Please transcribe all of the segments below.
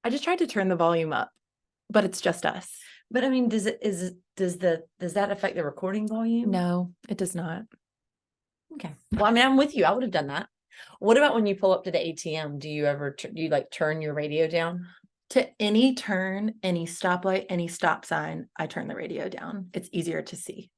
I just tried to turn the volume up, but it's just us. But I mean, does that affect the recording volume? No, it does not. Okay. Well, I mean, I'm with you. I would have done that. What about when you pull up to the ATM? Do you ever do you like turn your radio down? To any turn, any stoplight, any stop sign, I turn the radio down. It's easier to see.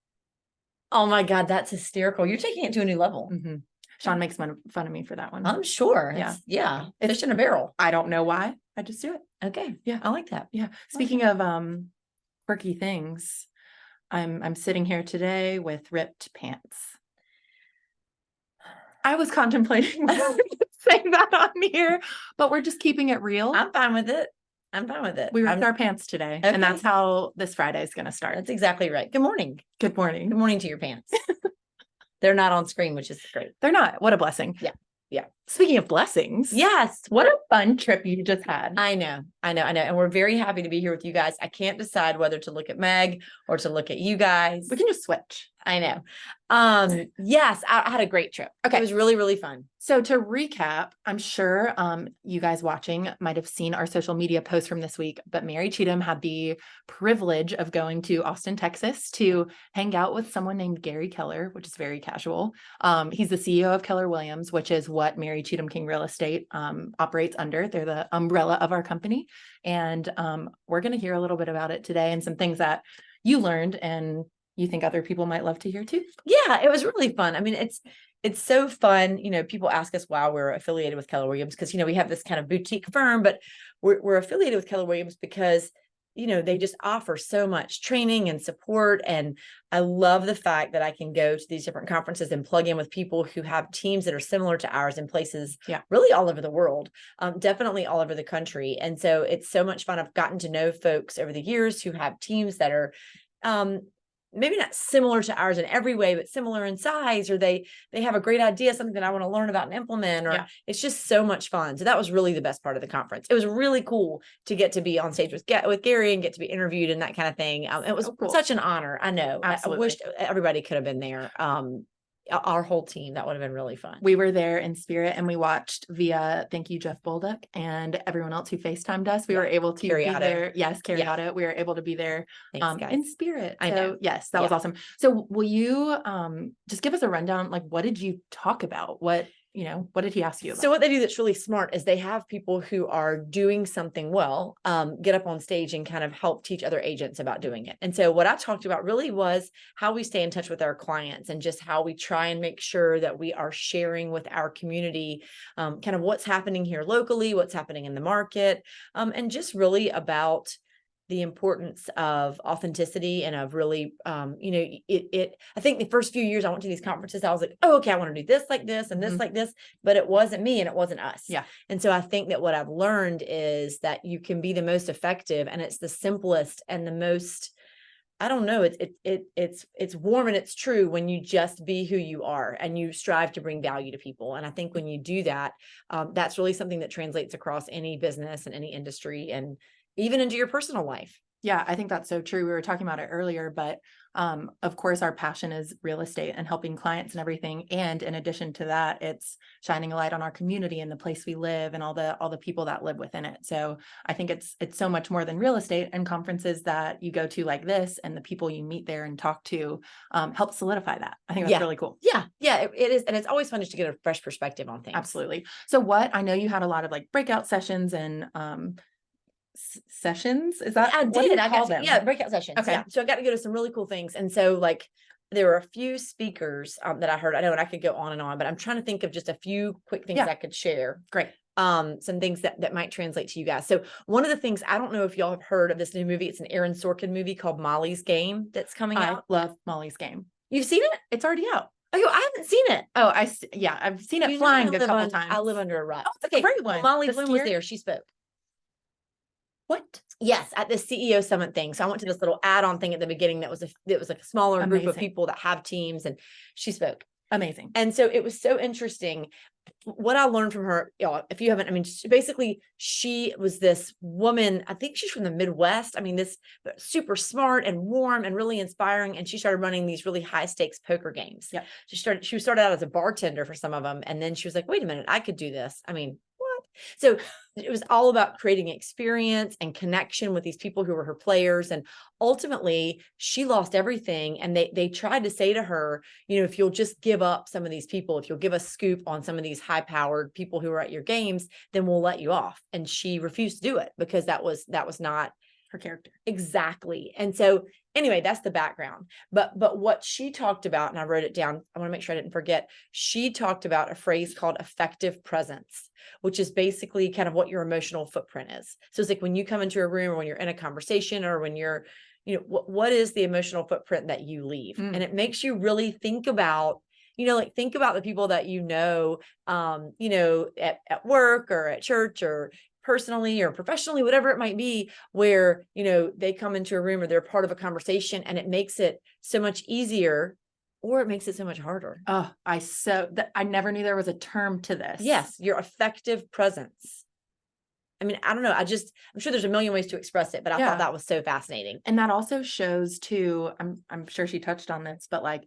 Oh my God, that's hysterical. You're taking it to a new level. Mm-hmm. Sean makes fun of me for that one. I'm sure. Yeah. Fish in a barrel. I don't know why. I just do it. Okay. Yeah. I like that. Yeah. Speaking of quirky things, I'm sitting here today with ripped pants. I was contemplating saying that on here, but we're just keeping it real. I'm fine with it. We ripped our pants today, okay. And that's how this Friday is going to start. That's exactly right. Good morning. Good morning. Good morning to your pants. They're not on screen, which is great. They're not. What a blessing. Yeah. Yeah. Speaking of blessings. Yes. What a fun trip you just had. I know. And we're very happy to be here with you guys. I can't decide whether to look at Meg or to look at you guys. We can just switch. I know. Yes, I had a great trip. Okay. It was really, really fun. So to recap, I'm sure you guys watching might have seen our social media posts from this week, but Mary Cheatham had the privilege of going to Austin, Texas to hang out with someone named Gary Keller, which is very casual. He's the CEO of Keller Williams, which is what Mary Cheatham King Real Estate operates under. They're the umbrella of our company. And we're going to hear a little bit about it today and some things that you learned and you think other people might love to hear too. Yeah, it was really fun. I mean, it's so fun. You know, people ask us why we're affiliated with Keller Williams because, you know, we have this kind of boutique firm, but we're affiliated with Keller Williams because, you know, they just offer so much training and support. And I love the fact that I can go to these different conferences and plug in with people who have teams that are similar to ours in places really all over the world, definitely all over the country. And so it's so much fun. I've gotten to know folks over the years who have teams that are, maybe not similar to ours in every way, but similar in size, or they have a great idea, something that I want to learn about and implement, or it's just so much fun. So that was really the best part of the conference. It was really cool to get to be on stage with Gary and get to be interviewed and that kind of thing. It was such an honor. I know. Absolutely. I wished everybody could have been there. Our whole team, that would have been really fun. We were there in spirit and we watched via, thank you, Jeff Bolduc and everyone else who FaceTimed us. We were able to be there. Yes, Carriata. We were able to be there in spirit. I know. Yes, that was awesome. So will you just give us a rundown? Like, what did you talk about? What did he ask you about? So what they do that's really smart is they have people who are doing something well, get up on stage and kind of help teach other agents about doing it. And so what I talked about really was how we stay in touch with our clients and just how we try and make sure that we are sharing with our community, kind of what's happening here locally, what's happening in the market, and just really about the importance of authenticity and of really, I think the first few years I went to these conferences, I was like, oh, okay, I want to do this like this and this like this, but it wasn't me and it wasn't us. Yeah. And so I think that what I've learned is that you can be the most effective and it's the simplest and the most, I don't know, it's warm and it's true when you just be who you are and you strive to bring value to people. And I think when you do that, that's really something that translates across any business and any industry and even into your personal life. Yeah, I think that's so true. We were talking about it earlier, but of course, our passion is real estate and helping clients and everything. And in addition to that, it's shining a light on our community and the place we live and all the people that live within it. So I think it's so much more than real estate, and conferences that you go to like this and the people you meet there and talk to help solidify that. I think that's really cool. Yeah, it is. And it's always fun just to get a fresh perspective on things. Absolutely. So I know you had a lot of like breakout sessions and sessions. Is that I did? What do you call them? Yeah, breakout sessions. Okay. Yeah. So I got to go to some really cool things. And so like there were a few speakers that I heard. I know, and I could go on and on, but I'm trying to think of just a few quick things I could share. Great. Some things that might translate to you guys. So one of the things, I don't know if y'all have heard of this new movie. It's an Aaron Sorkin movie called Molly's Game that's coming out. I love Molly's Game. You've seen it? It's already out. Oh, I haven't seen it. Oh, I've seen it flying a couple times. I live under a rock. Oh, it's a great one. Molly Bloom was there. She spoke. What? Yes, at the CEO Summit thing. So I went to this little add-on thing at the beginning that was like a smaller group of people that have teams, and she spoke. Amazing. And so it was so interesting. What I learned from her, y'all, if you haven't, I mean, she was this woman, I think she's from the Midwest. I mean, this super smart and warm and really inspiring. And she started running these really high stakes poker games. Yeah. She started out as a bartender for some of them. And then she was like, wait a minute, I could do this. I mean, what? So it was all about creating experience and connection with these people who were her players. And ultimately she lost everything. And they tried to say to her, you know, if you'll just give up some of these people, if you'll give a scoop on some of these high powered people who are at your games, then we'll let you off. And she refused to do it because that was not Her character. exactly. And so anyway, that's the background. But what she talked about, and I wrote it down, I want to make sure I didn't forget. She talked about a phrase called effective presence, which is basically kind of what your emotional footprint is. So it's like when you come into a room or when you're in a conversation or when you're, you know, what is the emotional footprint that you leave? And it makes you really think about, you know, like think about the people that you know, at work or at church or personally or professionally, whatever it might be, where, you know, they come into a room or they're part of a conversation and it makes it so much easier or it makes it so much harder. Oh, I never knew there was a term to this. Yes, your effective presence. I mean, I don't know. I'm sure there's a million ways to express it, but I thought that was so fascinating. And that also shows too, I'm sure she touched on this, but like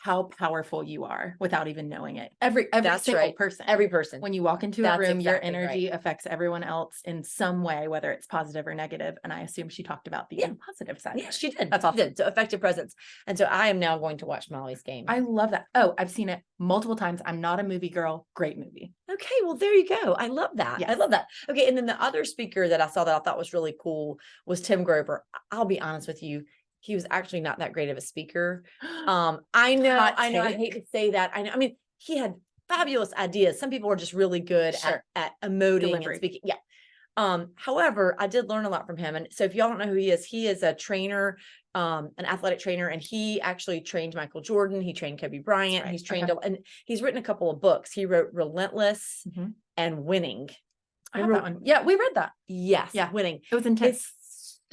how powerful you are without even knowing it. Every That's single right. person. Every person. When you walk into a That's room, your exactly energy right. affects everyone else in some way, whether it's positive or negative. And I assume she talked about the positive side. Yes, she did. That's She awesome. did. So effective presence. And so I am now going to watch Molly's Game. I love that. Oh, I've seen it multiple times. I'm not a movie girl. Great movie. Okay, well, there you go. I love that. Yes. I love that. Okay, and then the other speaker that I saw that I thought was really cool was Tim Grover. I'll be honest with you, he was actually not that great of a speaker. I know, Hot I take. hate to say that. I know. I mean, he had fabulous ideas. Some people are just really good at emoting Delivery. and speaking. Yeah. However, I did learn a lot from him. And so if y'all don't know who he is a trainer, an athletic trainer, and he actually trained Michael Jordan. He trained Kobe Bryant. Right. He's trained, and he's written a couple of books. He wrote Relentless and Winning. I have that one. Yeah, we read that. Yes. Yeah. Winning. It was intense. It's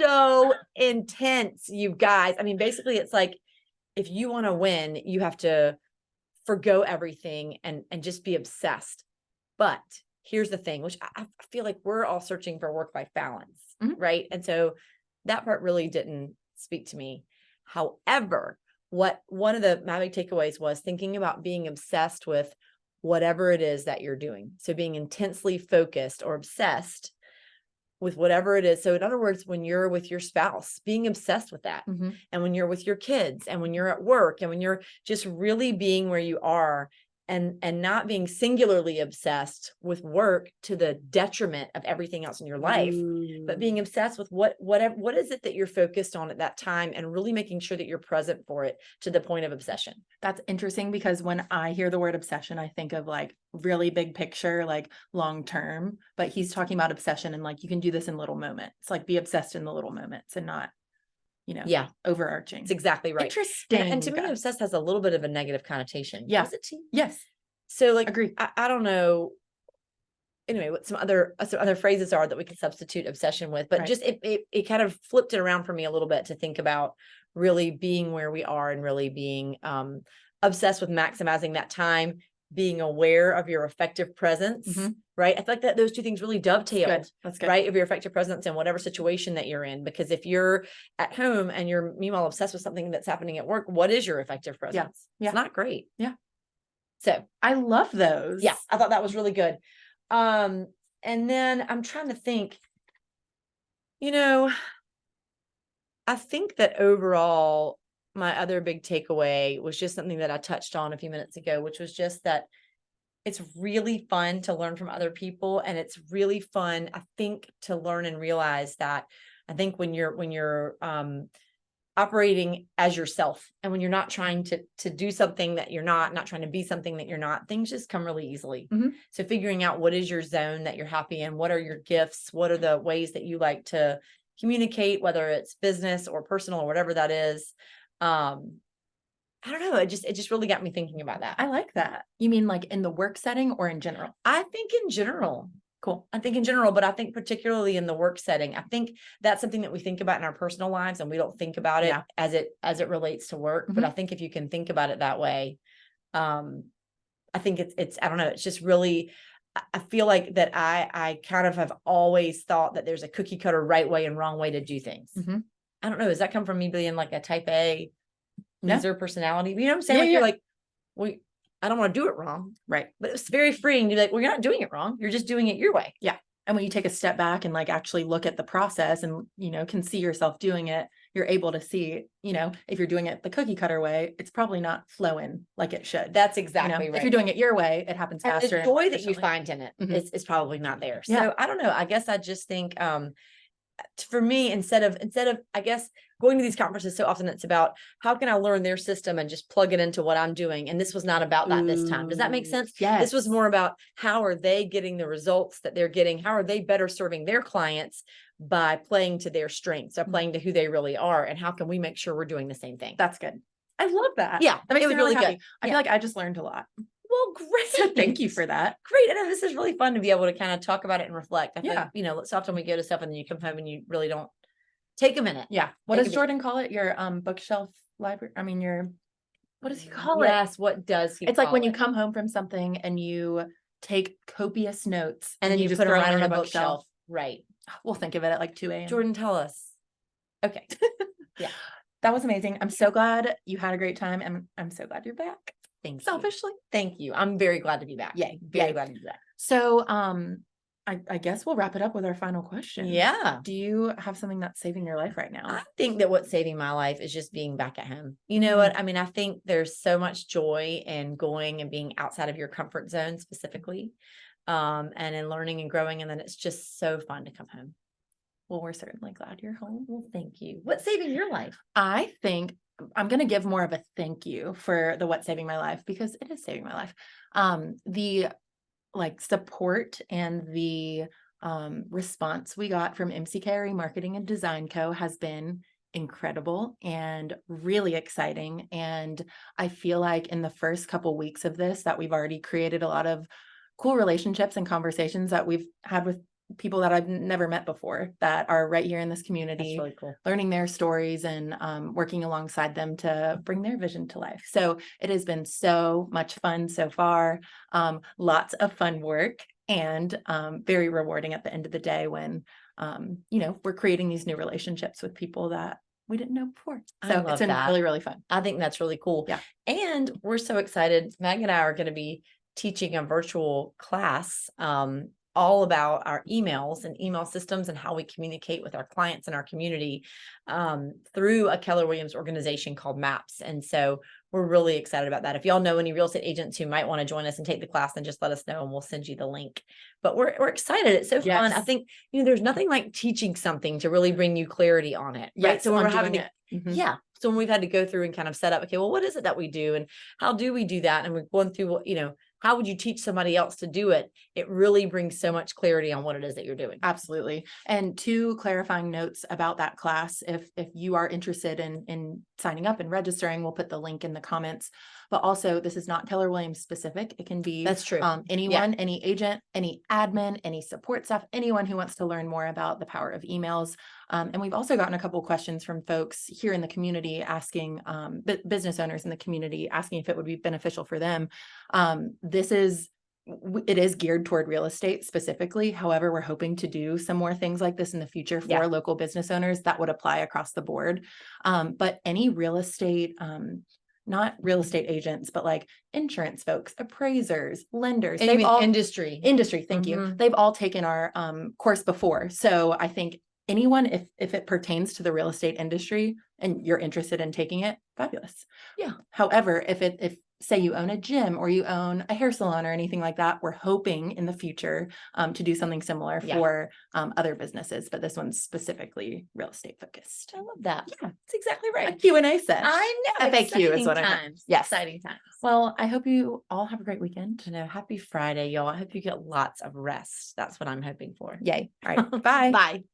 so intense, you guys. I mean, basically it's like, if you want to win, you have to forgo everything and just be obsessed. But here's the thing, which I feel like we're all searching for work-life balance, right? And so that part really didn't speak to me. However, one of my big takeaways was thinking about being obsessed with whatever it is that you're doing. So being intensely focused or obsessed with whatever it is. So in other words, when you're with your spouse, being obsessed with that. And when you're with your kids and when you're at work and when you're just really being where you are and not being singularly obsessed with work to the detriment of everything else in your life, but being obsessed with what is it that you're focused on at that time and really making sure that you're present for it to the point of obsession. That's interesting because when I hear the word obsession, I think of like really big picture, like long term, but he's talking about obsession and like, you can do this in little moments, like be obsessed in the little moments and not, overarching. It's exactly right. Interesting. And to me, obsessed has a little bit of a negative connotation. Yeah. Does it to you? Yes. So like, agree. I don't know. Anyway, what some other phrases are that we can substitute obsession with, but just it kind of flipped it around for me a little bit to think about really being where we are and really being obsessed with maximizing that time, being aware of your effective presence, right? I feel like that those two things really dovetail, That's good. right? Of your effective presence in whatever situation that you're in. Because if you're at home and you're meanwhile obsessed with something that's happening at work, what is your effective presence? Yeah. It's not great. Yeah. So I love those. Yeah, I thought that was really good. And then I'm trying to think, I think that overall, my other big takeaway was just something that I touched on a few minutes ago, which was just that it's really fun to learn from other people. And it's really fun, I think, to learn and realize that I think when you're operating as yourself and when you're not trying to do something that you're not trying to be something that you're not, things just come really easily. So figuring out what is your zone that you're happy in, what are your gifts, what are the ways that you like to communicate, whether it's business or personal or whatever that is. I don't know. It just really got me thinking about that. I like that. You mean like in the work setting or in general? I think in general. Cool. I think in general, but I think particularly in the work setting, I think that's something that we think about in our personal lives and we don't think about it as it relates to work. But I think if you can think about it that way, I think it's, I don't know, it's just really, I feel like that I kind of have always thought that there's a cookie cutter right way and wrong way to do things. I don't know. Does that come from me being like a type A loser personality? You know what I'm saying? Yeah, You're like, well, I don't want to do it wrong. Right. But it was very freeing to be like, well, you're not doing it wrong. You're just doing it your way. Yeah. And when you take a step back and like actually look at the process and, can see yourself doing it, you're able to see, if you're doing it the cookie cutter way, it's probably not flowing like it should. That's exactly right. If you're doing it your way, it happens and faster. the joy that you find in it is probably not there. So Yeah. I don't know. I guess I just think, for me, instead of, I guess, going to these conferences so often, it's about how can I learn their system and just plug it into what I'm doing. And this was not about that this time. Does that make sense? Yes. This was more about how are they getting the results that they're getting? How are they better serving their clients by playing to their strengths or playing to who they really are? And how can we make sure we're doing the same thing? That's good. I love that. Yeah. That makes it me was really happy. good. I feel like I just learned a lot. Well, great. So thank you for that. Great. I know this is really fun to be able to kind of talk about it and reflect. I Yeah. think, so often we go to stuff and then you come home and you really don't take a minute. Yeah. What does Jordan call it? Your bookshelf library? I mean, what does he call it? Yes. What does he It's like when you come home from something and you take copious notes and then you just put them throw right them on in a a bookshelf. Right. We'll think of it at like 2 a.m. Jordan, tell us. Okay. Yeah. That was amazing. I'm so glad you had a great time, and I'm so glad you're back. Thank you. Selfishly. Thank you. I'm very glad to be back. Yay. Very glad to be back. So, I guess we'll wrap it up with our final question. Yeah. Do you have something that's saving your life right now? I think that what's saving my life is just being back at home. You know what? I mean, I think there's so much joy in going and being outside of your comfort zone specifically, and in learning and growing. And then it's just so fun to come home. Well, we're certainly glad you're home. Well, thank you. What's saving your life? I think I'm going to give more of a thank you for the what's saving my life, because it is saving my life. The support and the response we got from MCKRE Marketing and Design Co. has been incredible and really exciting. And I feel like in the first couple weeks of this that we've already created a lot of cool relationships and conversations that we've had with people that I've never met before that are right here in this community. That's really cool. Learning their stories and working alongside them to bring their vision to life. So it has been so much fun so far. Lots of fun work and very rewarding at the end of the day when, we're creating these new relationships with people that we didn't know before. So it's been really, really fun. I think that's really cool. Yeah. And we're so excited. Meg and I are going to be teaching a virtual class, all about our emails and email systems and how we communicate with our clients and our community, through a Keller Williams organization called MAPS. And so we're really excited about that. If y'all know any real estate agents who might want to join us and take the class, then just let us know and we'll send you the link. But we're excited. It's so fun. I think, there's nothing like teaching something to really bring you clarity on it. Right. Yes, so when we're having it. Yeah. So when we've had to go through and kind of set up, okay, well, what is it that we do and how do we do that? And we're going through, how would you teach somebody else to do it? It really brings so much clarity on what it is that you're doing. Absolutely. And 2 clarifying notes about that class. If you are interested in signing up and registering, we'll put the link in the comments. But also, this is not Keller Williams specific. It can be that's true. Anyone, any agent, any admin, any support staff, anyone who wants to learn more about the power of emails. And we've also gotten a couple questions from folks here in the community asking, business owners in the community asking if it would be beneficial for them. It is geared toward real estate specifically. However, we're hoping to do some more things like this in the future for local business owners that would apply across the board. But any real estate, not real estate agents, but like insurance folks, appraisers, lenders, they've all industry. Thank you. They've all taken our course before. So I think anyone, if it pertains to the real estate industry and you're interested in taking it, fabulous. Yeah. However, if say you own a gym or you own a hair salon or anything like that, we're hoping in the future to do something similar for other businesses, but this one's specifically real estate focused. I love that. Yeah, that's exactly right. A Q&A session. I know. FAQ is what I meant. Yes. Exciting times. Well, I hope you all have a great weekend. Happy Friday, y'all. I hope you get lots of rest. That's what I'm hoping for. Yay. All right. Bye. Bye.